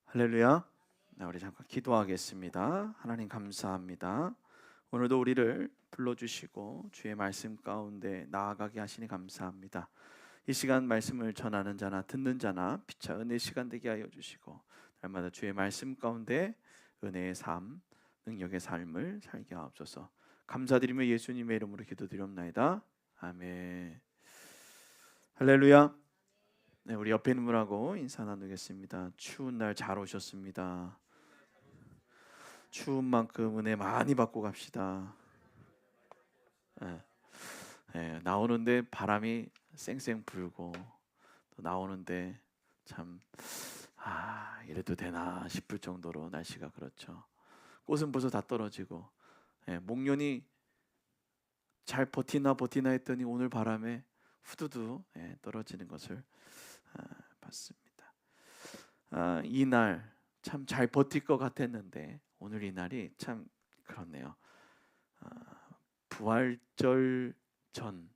할렐루야. 네, 우리 잠깐 기도하겠습니다. 하나님 감사합니다. 오늘도 우리를 불러주시고 주의 말씀 가운데 나아가게 하시니 감사합니다. 이 시간 말씀을 전하는 자나 듣는 자나 피차 은혜의 시간 되게 하여 주시고 날마다 주의 말씀 가운데 은혜의 삶, 능력의 삶을 살게 하옵소서. 감사드리며 예수님의 이름으로 기도드리옵나이다. 아멘. 할렐루야. 네, 우리 옆에 있는 분하고 인사 나누겠습니다. 추운 날 잘 오셨습니다. 추운 만큼 은혜 많이 받고 갑시다. 예, 예, 나오는데 바람이 쌩쌩 불고 또 나오는데 참 이래도 되나 싶을 정도로 날씨가 그렇죠. 꽃은 벌써 다 떨어지고 목련이 잘 버티나 했더니 오늘 바람에 후두두 떨어지는 것을 봤습니다. 이날 참 잘 버틸 것 같았는데 오늘 이 날이 참 그렇네요. 부활절 전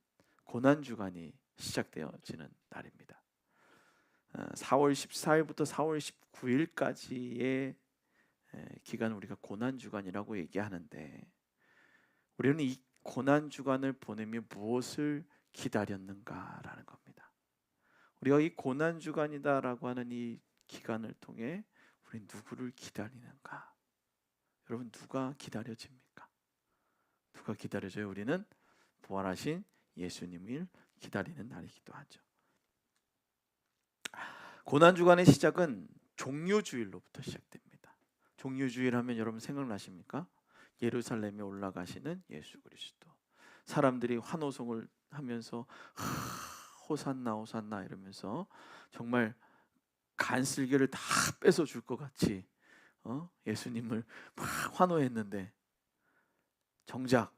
고난 주간이 시작되어지는 날입니다. 4월 14일부터 4월 19일까지의 기간을 우리가 고난 주간이라고 얘기하는데 우리는 이 고난 주간을 보내며 무엇을 기다렸는가라는 겁니다. 우리가 이 고난 주간이다라고 하는 이 기간을 통해 우리 누구를 기다리는가? 여러분 누가 기다려집니까? 누가 기다려져요? 우리는 부활하신 예수님을 기다리는 날이기도 하죠. 고난 주간의 시작은 종료주일로부터 시작됩니다. 종료주일 하면 여러분 생각나십니까? 예루살렘에 올라가시는 예수 그리스도. 사람들이 환호성을 하면서 호산나 호산나 이러면서 정말 간슬개를 다 뺏어 줄 것 같이 예수님을 막 환호했는데 정작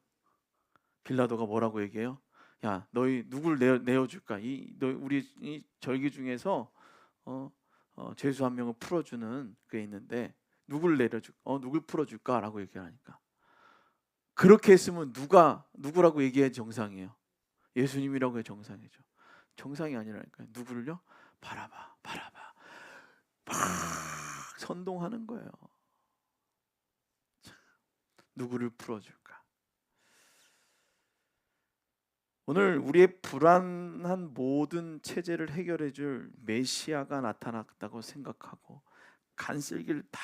빌라도가 뭐라고 얘기해요? 야, 너희 누굴 내어줄까? 우리 이 절기 중에서 죄수 한 명을 풀어주는 게 있는데 누굴 풀어줄까라고 얘기하니까 그렇게 했으면 누구라고 얘기해 정상이에요? 예수님이라고 해 정상이죠. 정상이 아니라니까요. 누구를요? 바라봐. 막 선동하는 거예요. 누구를 풀어줄까? 오늘 우리의 불안한 모든 체제를 해결해줄 메시아가 나타났다고 생각하고 간슬기를 다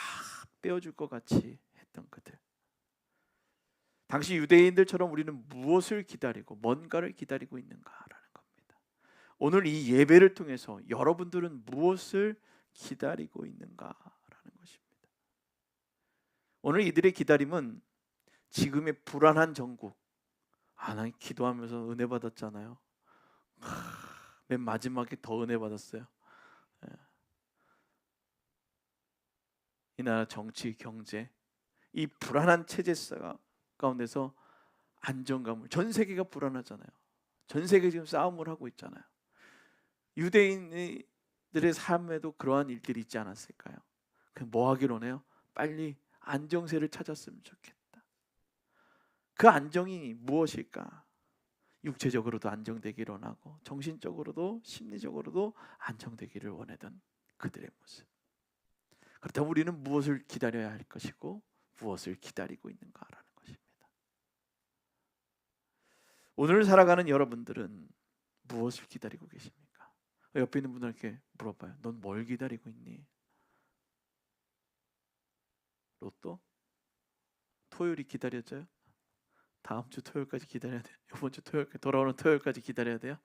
빼어줄 것 같이 했던 그들. 당시 유대인들처럼 우리는 무엇을 기다리고 뭔가를 기다리고 있는가라는 겁니다. 오늘 이 예배를 통해서 여러분들은 무엇을 기다리고 있는가라는 것입니다. 오늘 이들의 기다림은 지금의 불안한 정국, 난 기도하면서 은혜 받았잖아요. 맨 마지막에 더 은혜 받았어요. 이 나라 정치, 경제, 이 불안한 체제 가운데서 안정감을, 전 세계가 불안하잖아요. 전 세계 지금 싸움을 하고 있잖아요. 유대인들의 삶에도 그러한 일들이 있지 않았을까요? 그럼 뭐 하기로 해요? 빨리 안정세를 찾았으면 좋겠다. 그 안정이 무엇일까? 육체적으로도 안정되기를 원하고 정신적으로도 심리적으로도 안정되기를 원하던 그들의 모습. 그렇다면 우리는 무엇을 기다려야 할 것이고 무엇을 기다리고 있는가라는 것입니다. 오늘 살아가는 여러분들은 무엇을 기다리고 계십니까? 옆에 있는 분들께 물어봐요. 넌 뭘 기다리고 있니? 로또? 토요일이 기다려져요? 다음 주 토요일까지 기다려야 돼요? 이번 주 토요일까지, 돌아오는 토요일까지 기다려야 돼요?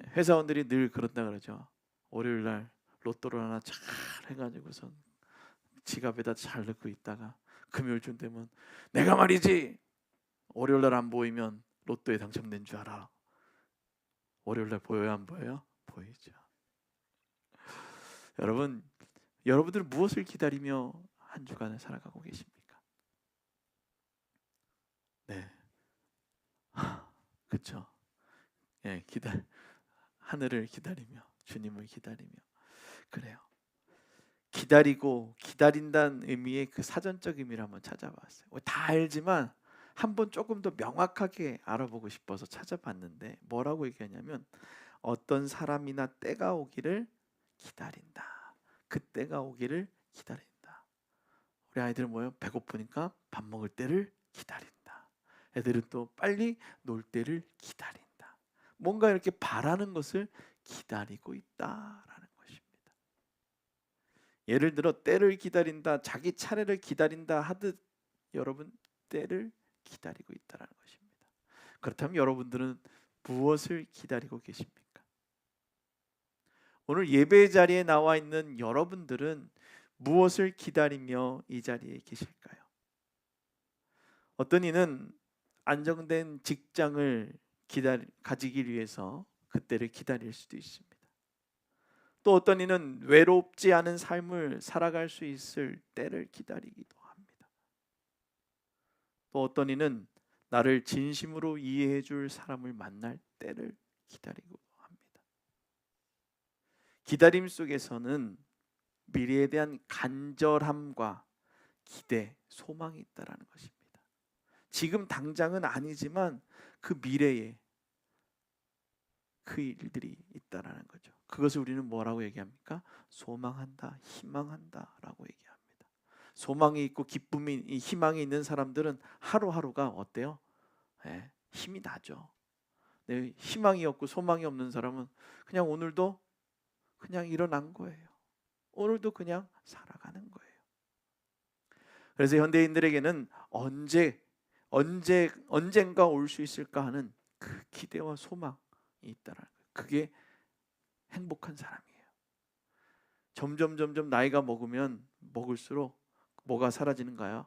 회사원들이 늘 그런다 그러죠. 월요일 날 로또를 하나 잘 해가지고선 지갑에다 잘 넣고 있다가 금요일쯤 되면 내가 말이지 월요일 날 안 보이면 로또에 당첨된 줄 알아. 월요일 날 보여요, 안 보여요? 보이죠. 여러분들 무엇을 기다리며 한 주간을 살아가고 계십니까? 네, 그렇죠. 하늘을 기다리며 주님을 기다리며 그래요. 기다린다는 의미의 그 사전적 의미를 한번 찾아봤어요. 다 알지만 한번 조금 더 명확하게 알아보고 싶어서 찾아봤는데 뭐라고 얘기하냐면 어떤 사람이나 때가 오기를 기다린다. 그때가 오기를 기다린다. 우리 아이들은 뭐예요? 배고프니까 밥 먹을 때를 기다린다. 애들은 또 빨리 놀 때를 기다린다. 뭔가 이렇게 바라는 것을 기다리고 있다라는 것입니다. 예를 들어 때를 기다린다, 자기 차례를 기다린다 하듯 여러분 때를 기다리고 있다라는 것입니다. 그렇다면 여러분들은 무엇을 기다리고 계십니까? 오늘 예배 자리에 나와 있는 여러분들은 무엇을 기다리며 이 자리에 계실까요? 어떤 이는 안정된 직장을 가지기 위해서 그때를 기다릴 수도 있습니다. 또 어떤 이는 외롭지 않은 삶을 살아갈 수 있을 때를 기다리기도 합니다. 또 어떤 이는 나를 진심으로 이해해 줄 사람을 만날 때를 기다리고 합니다. 기다림 속에서는 미래에 대한 간절함과 기대, 소망이 있다라는 것입니다. 지금 당장은 아니지만 그 미래에 그 일들이 있다라는 거죠. 그것을 우리는 뭐라고 얘기합니까? 소망한다, 희망한다라고 얘기합니다. 소망이 있고 기쁨이, 희망이 있는 사람들은 하루하루가 어때요? 힘이 나죠. 희망이 없고 소망이 없는 사람은 그냥 오늘도 그냥 일어난 거예요. 오늘도 그냥 살아가는 거예요. 그래서 현대인들에게는 언젠가 올 수 있을까 하는 그 기대와 소망이 있다라는 거예요. 그게 행복한 사람이에요. 점점 나이가 먹으면 먹을수록 뭐가 사라지는가요?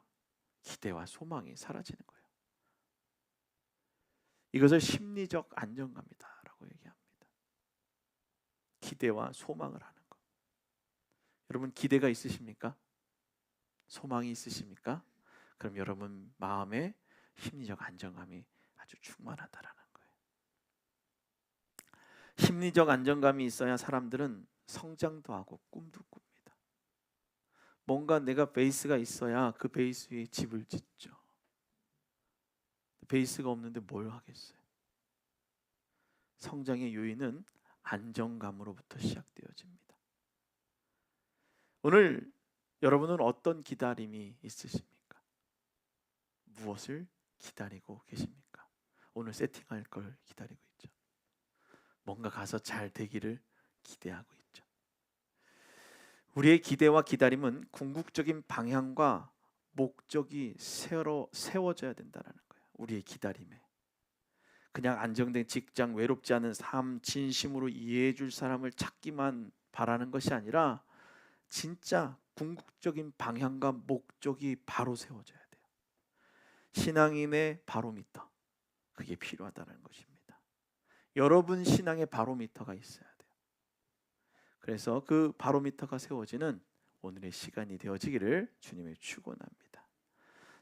기대와 소망이 사라지는 거예요. 이것을 심리적 안정감이다라고 얘기합니다. 기대와 소망을 하는 것. 여러분 기대가 있으십니까? 소망이 있으십니까? 그럼 여러분 마음에 심리적 안정감이 아주 충만하다라는 거예요. 심리적 안정감이 있어야 사람들은 성장도 하고 꿈도 꿉니다. 뭔가 내가 베이스가 있어야 그 베이스 위에 집을 짓죠. 베이스가 없는데 뭘 하겠어요? 성장의 요인은 안정감으로부터 시작되어집니다. 오늘 여러분은 어떤 기다림이 있으십니까? 무엇을 기다리고 계십니까? 오늘 세팅할 걸 기다리고 있죠. 뭔가 가서 잘 되기를 기대하고 있죠. 우리의 기대와 기다림은 궁극적인 방향과 목적이 세워져야 된다는 거예요. 우리의 기다림에 그냥 안정된 직장, 외롭지 않은 삶, 진심으로 이해해 줄 사람을 찾기만 바라는 것이 아니라 진짜 궁극적인 방향과 목적이 바로 세워져야 돼요. 신앙인의 바로미터, 그게 필요하다는 것입니다. 여러분 신앙의 바로미터가 있어야 돼요. 그래서 그 바로미터가 세워지는 오늘의 시간이 되어지기를 주님의 축원합니다.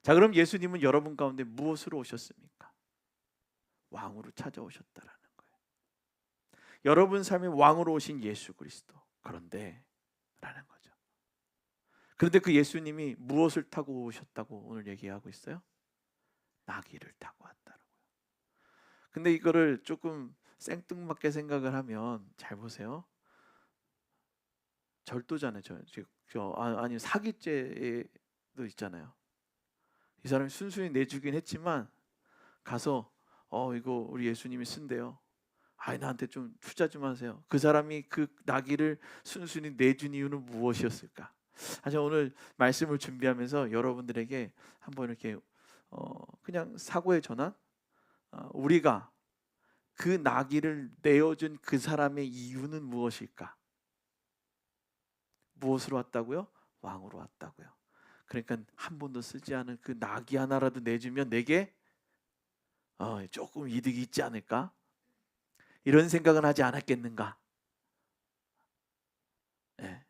자, 그럼 예수님은 여러분 가운데 무엇으로 오셨습니까? 왕으로 찾아오셨다라는 거예요. 여러분 삶의 왕으로 오신 예수 그리스도. 그런데 라는 거죠. 그런데 그 예수님이 무엇을 타고 오셨다고 오늘 얘기하고 있어요? 나귀를 타고 왔다라고요. 근데 이거를 조금 생뚱맞게 생각을 하면 잘 보세요. 절도잖아요. 아니 사기죄도 있잖아요. 이 사람이 순순히 내주긴 했지만 가서 이거 우리 예수님이 쓴대요. 나한테 좀 투자 좀 하세요. 그 사람이 그 나귀를 순순히 내준 이유는 무엇이었을까? 사실 오늘 말씀을 준비하면서 여러분들에게 한번 이렇게 그냥 사고의 전환, 우리가 그 나귀를 내어준 그 사람의 이유는 무엇일까? 무엇으로 왔다고요? 왕으로 왔다고요. 그러니까 한 번도 쓰지 않은 그 나귀 하나라도 내주면 내게 조금 이득이 있지 않을까? 이런 생각은 하지 않았겠는가? 네.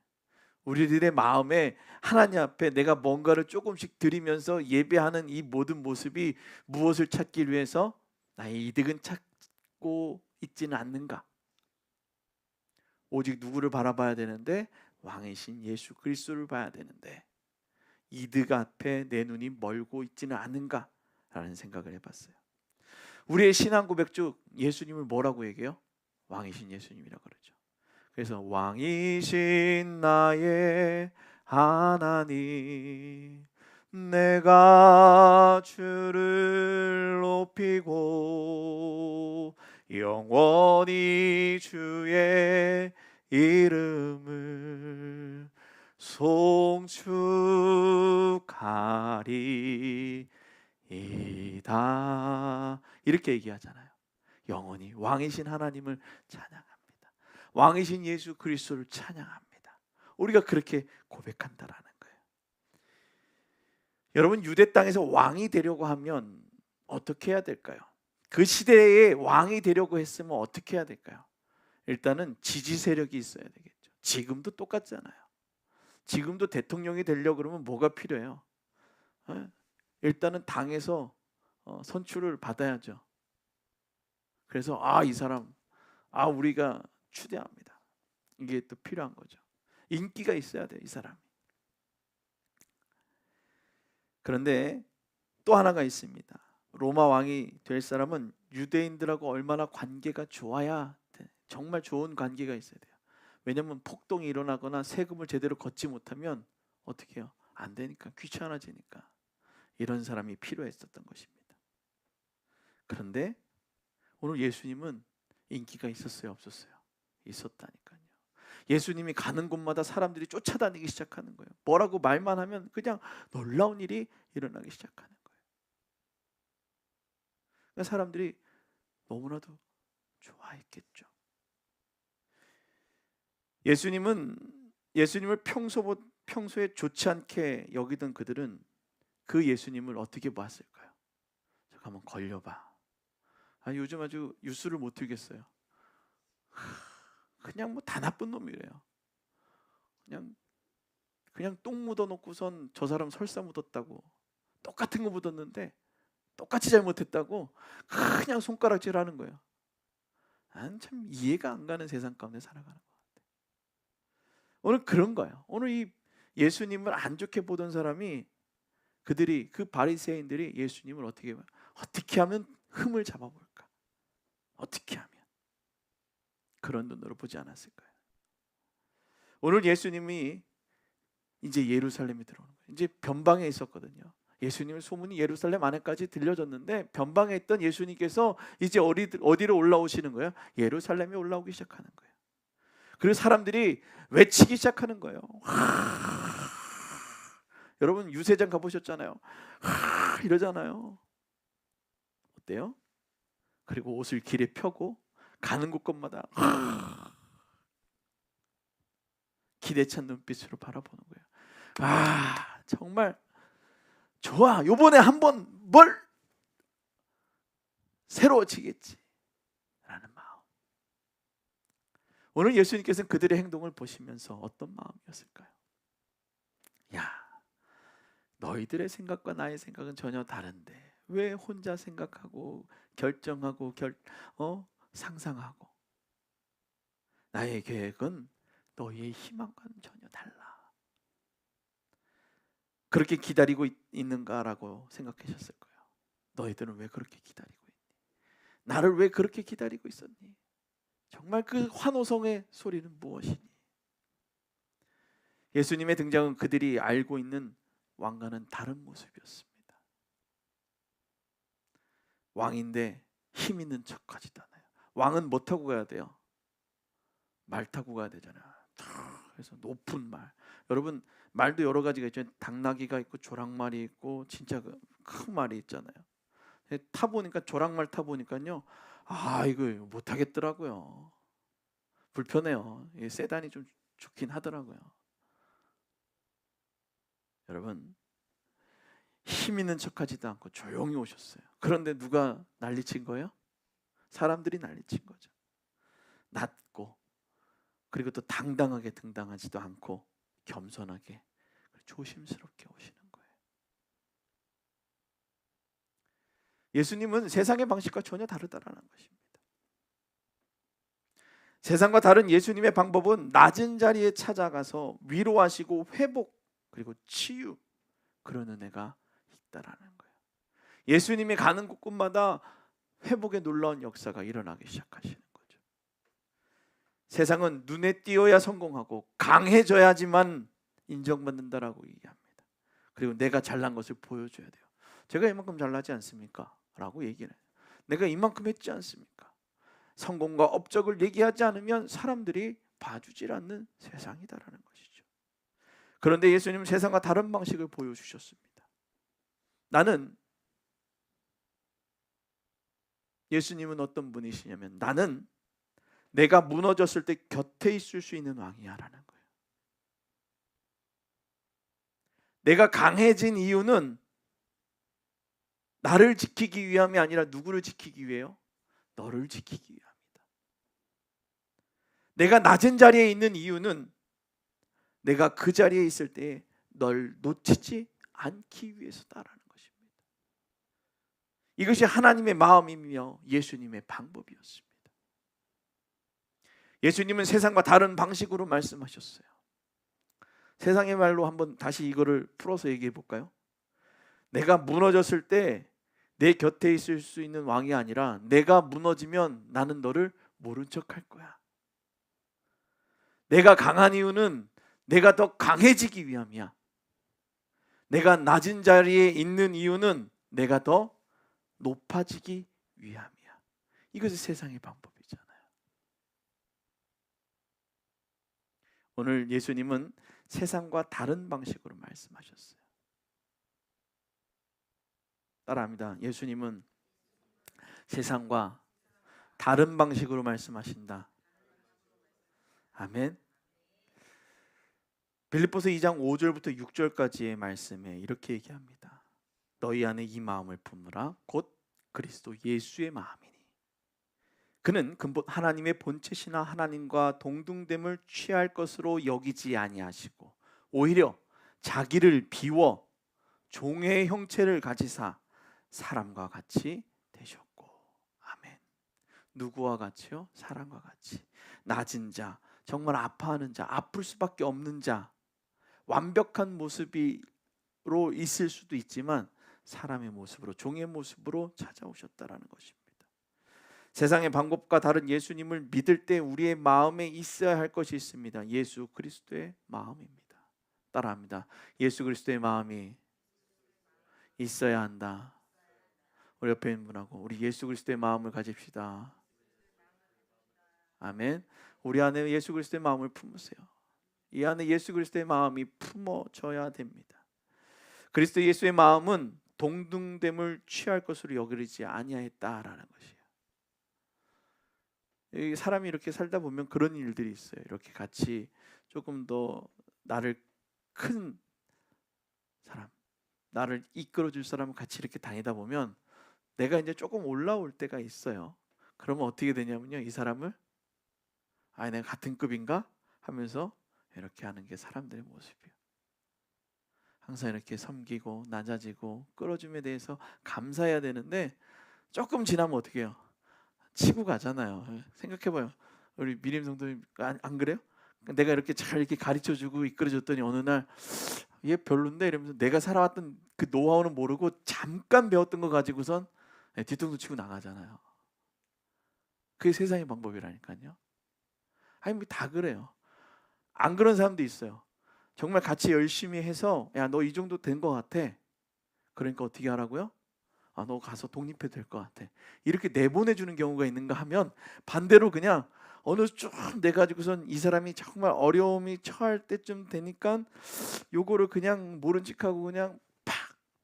우리들의 마음에 하나님 앞에 내가 뭔가를 조금씩 드리면서 예배하는 이 모든 모습이 무엇을 찾기 위해서 나의 이득은 찾고 있지는 않는가? 오직 누구를 바라봐야 되는데 왕이신 예수 그리스도를 봐야 되는데 이득 앞에 내 눈이 멀고 있지는 않은가라는 생각을 해봤어요. 우리의 신앙 고백 중 예수님을 뭐라고 얘기해요? 왕이신 예수님이라고 그러죠. 그래서 왕이신 나의 하나님, 내가 주를 높이고 영원히 주의 이름을 송축하리이다. 이렇게 얘기하잖아요. 영원히 왕이신 하나님을 찬양합니다. 왕이신 예수 그리스도를 찬양합니다. 우리가 그렇게 고백한다라는 거예요. 여러분, 유대 땅에서 왕이 되려고 하면 어떻게 해야 될까요? 그 시대에 왕이 되려고 했으면 어떻게 해야 될까요? 일단은 지지 세력이 있어야 되겠죠. 지금도 똑같잖아요. 지금도 대통령이 되려고 그러면 뭐가 필요해요? 일단은 당에서 선출을 받아야죠. 그래서 이 사람 우리가 추대합니다. 이게 또 필요한 거죠. 인기가 있어야 돼요, 이 사람이. 그런데 또 하나가 있습니다. 로마 왕이 될 사람은 유대인들하고 얼마나 관계가 좋아야 돼. 정말 좋은 관계가 있어야 돼요. 왜냐하면 폭동이 일어나거나 세금을 제대로 걷지 못하면 어떻게 해요? 안 되니까, 귀찮아지니까. 이런 사람이 필요했었던 것입니다. 그런데 오늘 예수님은 인기가 있었어요, 없었어요? 있었다니까요. 예수님이 가는 곳마다 사람들이 쫓아다니기 시작하는 거예요. 뭐라고 말만 하면 그냥 놀라운 일이 일어나기 시작하는 거예요. 그러니까 사람들이 너무나도 좋아했겠죠. 예수님을 평소에 좋지 않게 여기던 그들은 그 예수님을 어떻게 봤을까요? 잠깐만 걸려봐. 요즘 아주 뉴스를 못 들겠어요. 그냥 다 나쁜 놈이래요. 그냥 똥 묻어놓고선 저 사람 설사 묻었다고, 똑같은 거 묻었는데 똑같이 잘못했다고 그냥 손가락질하는 거예요. 난 참 이해가 안 가는 세상 가운데 살아가는 것 같아요. 오늘 그런 거예요. 오늘 이 예수님을 안 좋게 보던 사람이, 그 바리새인들이 예수님을 어떻게 하면 흠을 잡아볼까? 어떻게 하면 그런 눈으로 보지 않았을까요? 오늘 예수님이 이제 예루살렘에 들어오는 거예요. 이제 변방에 있었거든요. 예수님의 소문이 예루살렘 안에까지 들려졌는데 변방에 있던 예수님께서 이제 어디로 올라오시는 거예요? 예루살렘에 올라오기 시작하는 거예요. 그리고 사람들이 외치기 시작하는 거예요. 여러분 유세장 가보셨잖아요. 이러잖아요. 어때요? 그리고 옷을 길에 펴고 가는 곳마다 기대 찬 눈빛으로 바라보는 거예요. 정말 좋아. 요번에 한번 뭘 새로워지겠지 라는 마음. 오늘 예수님께서는 그들의 행동을 보시면서 어떤 마음이었을까요? 너희들의 생각과 나의 생각은 전혀 다른데 왜 혼자 생각하고 결정하고 상상하고, 나의 계획은 너희의 희망과는 전혀 달라. 그렇게 기다리고 있는가라고 생각하셨을 거예요. 너희들은 왜 그렇게 기다리고 있니? 나를 왜 그렇게 기다리고 있었니? 정말 그 환호성의 소리는 무엇이니? 예수님의 등장은 그들이 알고 있는 왕과는 다른 모습이었습니다. 왕인데 힘 있는 척하지도 않아요. 왕은 뭐 타고 가야 돼요? 말 타고 가야 되잖아요. 그래서 높은 말. 여러분 말도 여러 가지가 있죠. 당나귀가 있고 조랑말이 있고 진짜 큰 말이 있잖아요. 타보니까 조랑말 타보니까요, 이거 못 하겠더라고요. 불편해요. 세단이 좀 좋긴 하더라고요. 여러분 힘 있는 척하지도 않고 조용히 오셨어요. 그런데 누가 난리친 거예요? 사람들이 난리친 거죠. 낮고, 그리고 또 당당하게 등장하지도 않고 겸손하게 조심스럽게 오시는 거예요. 예수님은 세상의 방식과 전혀 다르다라는 것입니다. 세상과 다른 예수님의 방법은 낮은 자리에 찾아가서 위로하시고 회복 그리고 치유, 그런 은혜가 있다라는 거예요. 예수님이 가는 곳곳마다 회복의 놀라운 역사가 일어나기 시작하시는 거죠. 세상은 눈에 띄어야 성공하고 강해져야지만 인정받는다라고 얘기합니다. 그리고 내가 잘난 것을 보여줘야 돼요. 제가 이만큼 잘나지 않습니까? 라고 얘기를 해요. 내가 이만큼 했지 않습니까? 성공과 업적을 얘기하지 않으면 사람들이 봐주질 않는 세상이다라는 것이죠. 그런데 예수님은 세상과 다른 방식을 보여주셨습니다. 예수님은 어떤 분이시냐면, 나는 내가 무너졌을 때 곁에 있을 수 있는 왕이야 라는 거예요. 내가 강해진 이유는 나를 지키기 위함이 아니라 누구를 지키기 위해요? 너를 지키기 위함이다. 내가 낮은 자리에 있는 이유는 내가 그 자리에 있을 때 널 놓치지 않기 위해서다라는 것입니다. 이것이 하나님의 마음이며 예수님의 방법이었습니다. 예수님은 세상과 다른 방식으로 말씀하셨어요. 세상의 말로 한번 다시 이거를 풀어서 얘기해 볼까요? 내가 무너졌을 때 내 곁에 있을 수 있는 왕이 아니라 내가 무너지면 나는 너를 모른 척 할 거야. 내가 강한 이유는 내가 더 강해지기 위함이야. 내가 낮은 자리에 있는 이유는 내가 더 높아지기 위함이야. 이것이 세상의 방법이잖아요. 오늘 예수님은 세상과 다른 방식으로 말씀하셨어요. 따라합니다. 예수님은 세상과 다른 방식으로 말씀하신다. 아멘. 빌립보서 2장 5절부터 6절까지의 말씀에 이렇게 얘기합니다. 너희 안에 이 마음을 품으라. 곧 그리스도 예수의 마음이니 그는 근본 하나님의 본체시나 하나님과 동등됨을 취할 것으로 여기지 아니하시고 오히려 자기를 비워 종의 형체를 가지사 사람과 같이 되셨고. 아멘. 누구와 같이요? 사람과 같이. 낮은 자, 정말 아파하는 자, 아플 수밖에 없는 자, 완벽한 모습으로 있을 수도 있지만 사람의 모습으로, 종의 모습으로 찾아오셨다라는 것입니다. 세상의 방법과 다른 예수님을 믿을 때 우리의 마음에 있어야 할 것이 있습니다. 예수 그리스도의 마음입니다. 따라합니다. 예수 그리스도의 마음이 있어야 한다. 우리 옆에 있는 분하고 우리 예수 그리스도의 마음을 가집시다. 아멘. 우리 안에 예수 그리스도의 마음을 품으세요. 이 안에 예수 그리스도의 마음이 품어져야 됩니다. 그리스도 예수의 마음은 동등됨을 취할 것으로 여기지 아니하였다라는 것이에요. 사람이 이렇게 살다 보면 그런 일들이 있어요. 이렇게 같이 조금 더 나를 큰 사람, 나를 이끌어줄 사람을 같이 이렇게 다니다 보면 내가 이제 조금 올라올 때가 있어요. 그러면 어떻게 되냐면요, 이 사람을 내가 같은 급인가 하면서 이렇게 하는 게 사람들의 모습이에요. 항상 이렇게 섬기고 낮아지고 끌어줌에 대해서 감사해야 되는데 조금 지나면 어떻게 해요? 치고 가잖아요. 생각해봐요. 우리 미림 성도님 안 그래요? 내가 이렇게 잘 이렇게 가르쳐주고 이끌어줬더니 어느 날 얘 별론데 이러면서 내가 살아왔던 그 노하우는 모르고 잠깐 배웠던 거 가지고선 뒤통수 치고 나가잖아요. 그게 세상의 방법이라니까요. 뭐 다 그래요. 안 그런 사람도 있어요. 정말 같이 열심히 해서 야, 너 이 정도 된 거 같아. 그러니까 어떻게 하라고요? 너 가서 독립해도 될 것 같아. 이렇게 내보내주는 경우가 있는가 하면 반대로 그냥 어느 쭉 내가지고선 이 사람이 정말 어려움이 처할 때쯤 되니까 요거를 그냥 모른 척하고 그냥 팍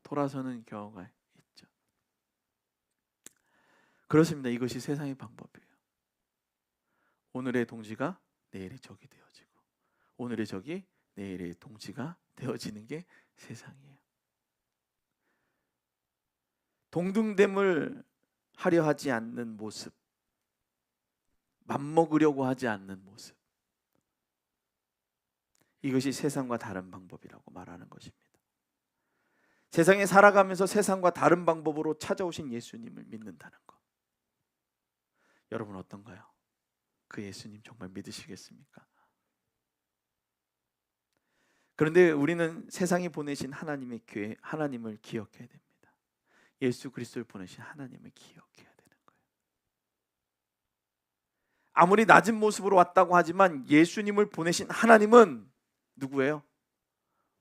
돌아서는 경우가 있죠. 그렇습니다. 이것이 세상의 방법이에요. 오늘의 동지가 내일의 적이 되어지고 오늘의 적이 내일의 동지가 되어지는 게 세상이에요. 동등됨을 하려 하지 않는 모습, 맘먹으려고 하지 않는 모습, 이것이 세상과 다른 방법이라고 말하는 것입니다. 세상에 살아가면서 세상과 다른 방법으로 찾아오신 예수님을 믿는다는 것, 여러분 어떤가요? 그 예수님 정말 믿으시겠습니까? 그런데 우리는 세상이 보내신 하나님의 교회, 하나님을 기억해야 됩니다. 예수 그리스도를 보내신 하나님을 기억해야 되는 거예요. 아무리 낮은 모습으로 왔다고 하지만 예수님을 보내신 하나님은 누구예요?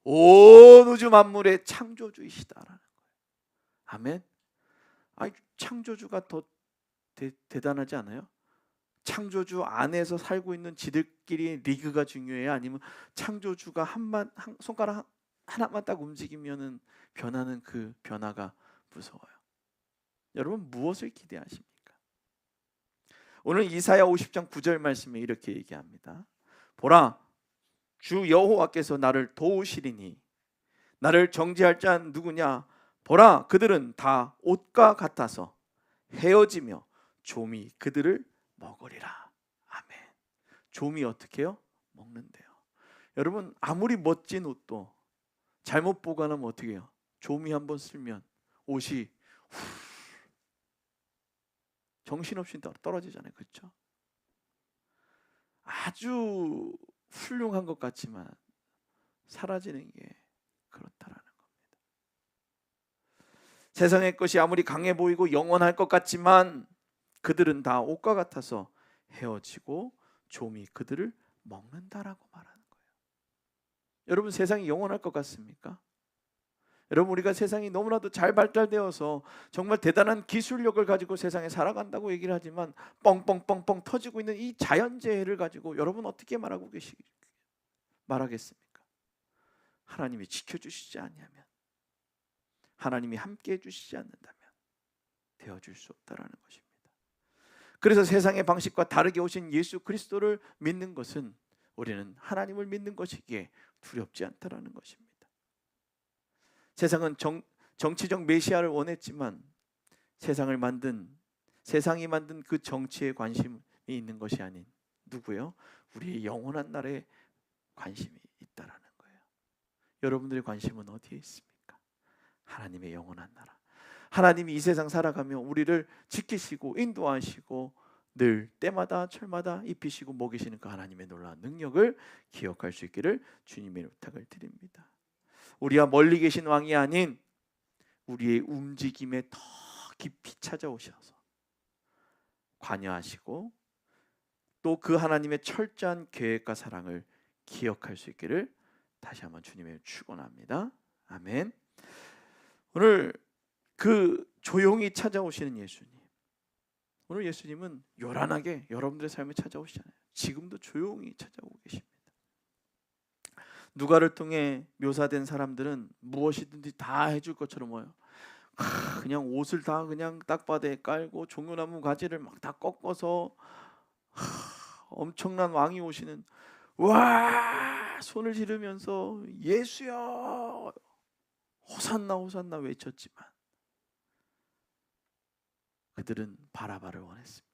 온 우주 만물의 창조주이시다라는 거예요. 아멘. 창조주가 더 대단하지 않아요? 창조주 안에서 살고 있는 지들끼리 리그가 중요해요? 아니면 창조주가 한 손가락 하나만 딱 움직이면은 변하는 그 변화가 무서워요? 여러분 무엇을 기대하십니까? 오늘 이사야 50장 9절 말씀에 이렇게 얘기합니다. 보라, 주 여호와께서 나를 도우시리니 나를 정죄할 자는 누구냐? 보라, 그들은 다 옷과 같아서 헤어지며 좀이 그들을 먹으리라. 아멘. 좀이 어떻게 해요? 먹는데요. 여러분 아무리 멋진 옷도 잘못 보관하면 어떻게 해요? 좀이 한번 쓸면 옷이 정신없이 떨어지잖아요. 그렇죠? 아주 훌륭한 것 같지만 사라지는 게 그렇다라는 겁니다. 세상의 것이 아무리 강해 보이고 영원할 것 같지만 그들은 다 옷과 같아서 헤어지고 좀이 그들을 먹는다라고 말하는 거예요. 여러분 세상이 영원할 것 같습니까? 여러분 우리가 세상이 너무나도 잘 발달되어서 정말 대단한 기술력을 가지고 세상에 살아간다고 얘기를 하지만 뻥뻥뻥뻥 터지고 있는 이 자연재해를 가지고 여러분 어떻게 말하겠습니까? 하나님이 지켜주시지 않으면, 하나님이 함께 해주시지 않는다면 되어줄 수 없다라는 것입니다. 그래서 세상의 방식과 다르게 오신 예수 그리스도를 믿는 것은 우리는 하나님을 믿는 것이기에 두렵지 않다라는 것입니다. 세상은 정치적 메시아를 원했지만 세상이 만든 그 정치에 관심이 있는 것이 아닌 누구요? 우리의 영원한 날에 관심이 있다라는 거예요. 여러분들의 관심은 어디에 있습니까? 하나님의 영원한 나라. 하나님이 이 세상 살아가며 우리를 지키시고 인도하시고 늘 때마다 철마다 입히시고 먹이시는 그 하나님의 놀라운 능력을 기억할 수 있기를 주님의 부탁을 드립니다. 우리와 멀리 계신 왕이 아닌 우리의 움직임에 더 깊이 찾아오셔서 관여하시고 또 그 하나님의 철저한 계획과 사랑을 기억할 수 있기를 다시 한번 주님의 축원합니다. 아멘. 오늘 그 조용히 찾아오시는 예수님, 오늘 예수님은 요란하게 여러분들의 삶에 찾아오시잖아요. 지금도 조용히 찾아오고 계십니다. 누가를 통해 묘사된 사람들은 무엇이든지 다 해줄 것처럼 와요. 그냥 옷을 다 그냥 땅바닥에 깔고 종려나무 가지를 막 다 꺾어서 엄청난 왕이 오시는 와 손을 지르면서 예수여 호산나 호산나 외쳤지만 그들은 바라바를 원했습니다.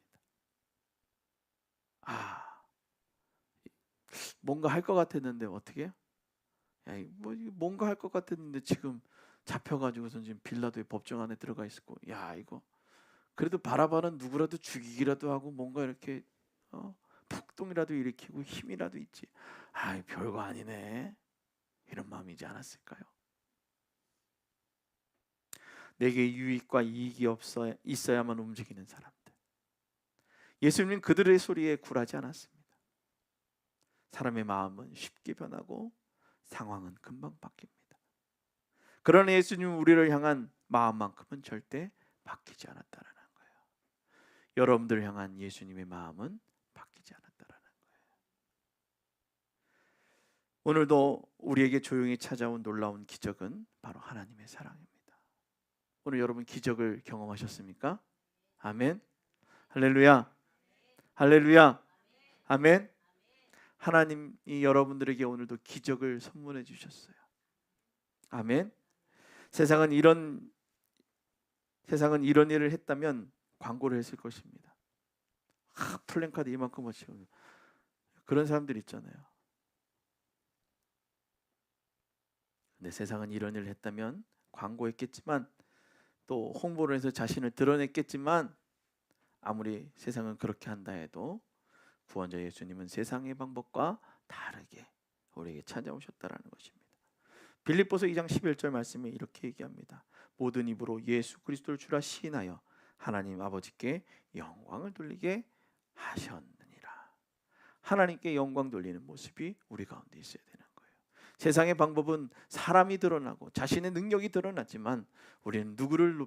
뭔가 할 것 같았는데 어떻게 해요? 뭔가 할 것 같았는데 지금 잡혀가지고선 지금 빌라도의 법정 안에 들어가 있었고, 이거 그래도 바라바는 누구라도 죽이기라도 하고 뭔가 이렇게 폭동이라도 일으키고 힘이라도 있지. 별거 아니네. 이런 마음이지 않았을까요? 내게 유익과 이익이 있어야만 움직이는 사람들. 예수님은 그들의 소리에 굴하지 않았습니다. 사람의 마음은 쉽게 변하고 상황은 금방 바뀝니다. 그러나 예수님은 우리를 향한 마음만큼은 절대 바뀌지 않았다는 거예요. 여러분들을 향한 예수님의 마음은 바뀌지 않았다는 거예요. 오늘도 우리에게 조용히 찾아온 놀라운 기적은 바로 하나님의 사랑입니다. 오늘 여러분 기적을 경험하셨습니까? 아멘. 할렐루야. 할렐루야. 아멘. 하나님이 여러분들에게 오늘도 기적을 선물해 주셨어요. 아멘. 세상은 이런 일을 했다면 광고를 했을 것입니다. 플랜카드 이만큼 어치고 그런 사람들 있잖아요. 근데 세상은 이런 일을 했다면 광고했겠지만 또 홍보를 해서 자신을 드러냈겠지만 아무리 세상은 그렇게 한다 해도 구원자 예수님은 세상의 방법과 다르게 우리에게 찾아오셨다라는 것입니다. 빌립보서 2장 11절 말씀에 이렇게 얘기합니다. 모든 입으로 예수 그리스도를 주라 시인하여 하나님 아버지께 영광을 돌리게 하셨느니라. 하나님께 영광 돌리는 모습이 우리 가운데 있어야 되는 거예요. 세상의 방법은 사람이 드러나고 자신의 능력이 드러나지만 우리는 누구를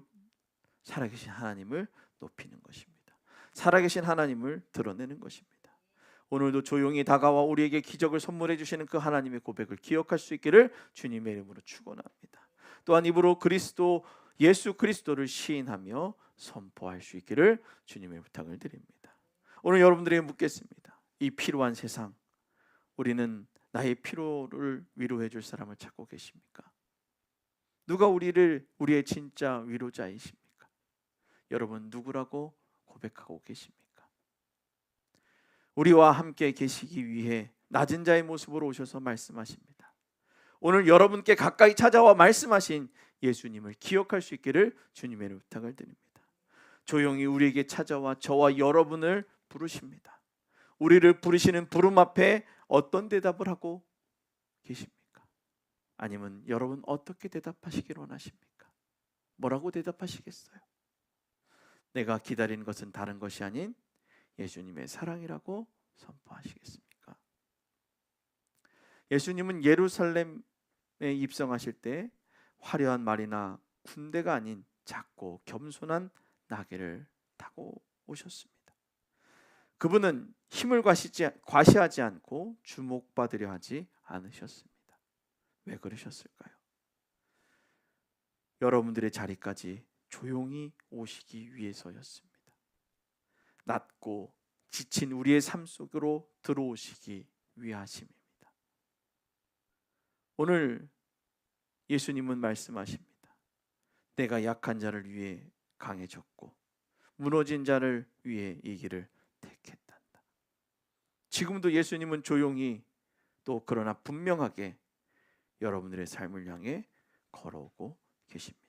살아계신 하나님을 높이는 것입니다. 살아계신 하나님을 드러내는 것입니다. 오늘도 조용히 다가와 우리에게 기적을 선물해 주시는 그 하나님의 고백을 기억할 수 있기를 주님의 이름으로 축원합니다. 또한 입으로 예수 그리스도를 시인하며 선포할 수 있기를 주님의 부탁을 드립니다. 오늘 여러분들에게 묻겠습니다. 이 피로한 세상, 우리는 나의 피로를 위로해 줄 사람을 찾고 계십니까? 누가 우리의 진짜 위로자이십니까? 여러분 누구라고 고백하고 계십니까? 우리와 함께 계시기 위해 낮은 자의 모습으로 오셔서 말씀하십니다. 오늘 여러분께 가까이 찾아와 말씀하신 예수님을 기억할 수 있기를 주님의 부탁을 드립니다. 조용히 우리에게 찾아와 저와 여러분을 부르십니다. 우리를 부르시는 부름 앞에 어떤 대답을 하고 계십니까? 아니면 여러분 어떻게 대답하시기를 원하십니까? 뭐라고 대답하시겠어요? 내가 기다리는 것은 다른 것이 아닌 예수님의 사랑이라고 선포하시겠습니까? 예수님은 예루살렘에 입성하실 때 화려한 말이나 군대가 아닌 작고 겸손한 나귀를 타고 오셨습니다. 그분은 힘을 과시하지 않고 주목받으려 하지 않으셨습니다. 왜 그러셨을까요? 여러분들의 자리까지 조용히 오시기 위해서였습니다. 낮고 지친 우리의 삶 속으로 들어오시기 위하심입니다. 오늘 예수님은 말씀하십니다. 내가 약한 자를 위해 강해졌고 무너진 자를 위해 이 길을 택했단다. 지금도 예수님은 조용히 또 그러나 분명하게 여러분들의 삶을 향해 걸어오고 계십니다.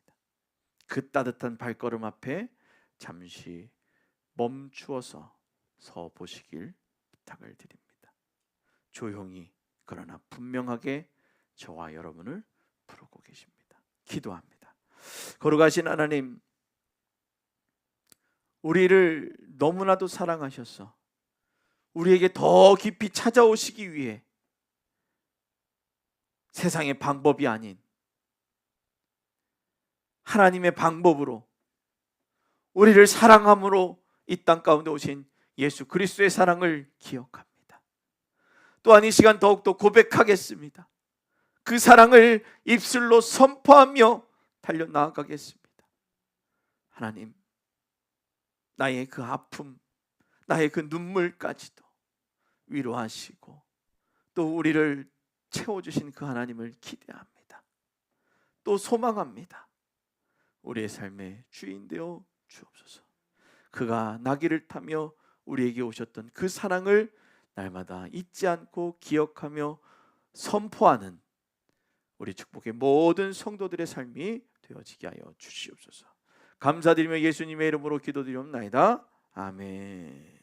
그 따뜻한 발걸음 앞에 잠시 멈추어서 서 보시길 부탁을 드립니다. 조용히 그러나 분명하게 저와 여러분을 부르고 계십니다. 기도합니다. 거룩하신 하나님, 우리를 너무나도 사랑하셔서 우리에게 더 깊이 찾아오시기 위해 세상의 방법이 아닌 하나님의 방법으로 우리를 사랑함으로 이 땅 가운데 오신 예수 그리스도의 사랑을 기억합니다. 또한 이 시간 더욱더 고백하겠습니다. 그 사랑을 입술로 선포하며 달려나가겠습니다. 하나님, 나의 그 아픔, 나의 그 눈물까지도 위로하시고 또 우리를 채워주신 그 하나님을 기대합니다. 또 소망합니다. 우리의 삶의 주인 되어 주옵소서. 그가 나귀를 타며 우리에게 오셨던 그 사랑을 날마다 잊지 않고 기억하며 선포하는 우리 축복의 모든 성도들의 삶이 되어지게 하여 주시옵소서. 감사드리며 예수님의 이름으로 기도드리옵나이다. 아멘.